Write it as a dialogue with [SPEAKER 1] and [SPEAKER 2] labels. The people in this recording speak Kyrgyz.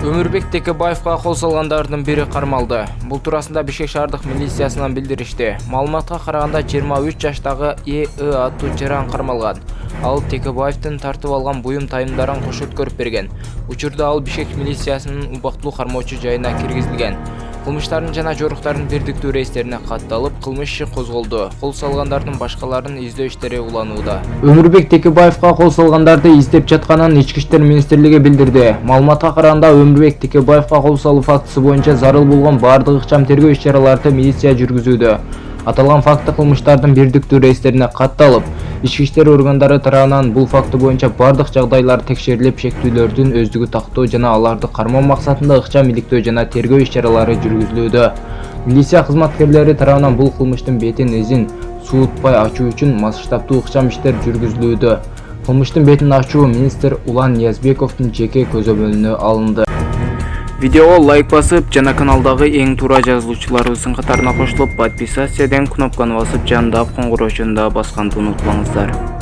[SPEAKER 1] Өмүрбек Текебаевга кол салгандардын бири кармалды. Бул туурасында Бишкек шаардык милициясынан билдиришти. Маалыматка караганда 23 жаштагы ЭИ аттуу жаран кармалган. Ал Текебаевдин тартып алган буюм тайымдарын кош өткөрүп берген. Учурда ал Бишкек милициясынын убактылуу кармоочу жайына киргизилген. Кылмыштардын жана жоруктардын бирдиктүү рейстерине катталып, кылмыш иши козголду. Кол салгандардын башкаларын издөө иштери уланууда. Өмүрбек Текебаевга кол салгандарды издеп жатканын Ички иштер министрлиги билдирди. Маалыматка караганда Өмүрбек Текебаевга кол салуу фактысы боюнча зарыл болгон бардык ыкчам тергөө иш-чараларды милиция жүргүзүүдө. Аталган факты кылмыштардын бирдиктүү рейстерине катталып, ички иштер органдары тарабынан бул факты боюнча бардык жагдайлар текшерилип, шектүүлөрдүн өздүгү тактоо жана аларды кармоо максатында ыкчам иликтөө жана тергөө иш-чаралары жүргүзүлүүдө. Милиция кызматкерлери тарабынан бул кылмыштын бетин изин суутпай ачуу үчүн масштабдуу ыкчам иштер жүргүзүлүүдө. Кылмыштын бетин ачуу министр Улан Ниязбековдун жеке көзөмөлүнө алынды. Видеого лайк басып, жана каналдагы эң туура жазылуучуларыбыздын катарына кошулуп, подписация деген кнопканы басып, жандап коңгуроочуну да басканды унутпаңыздар.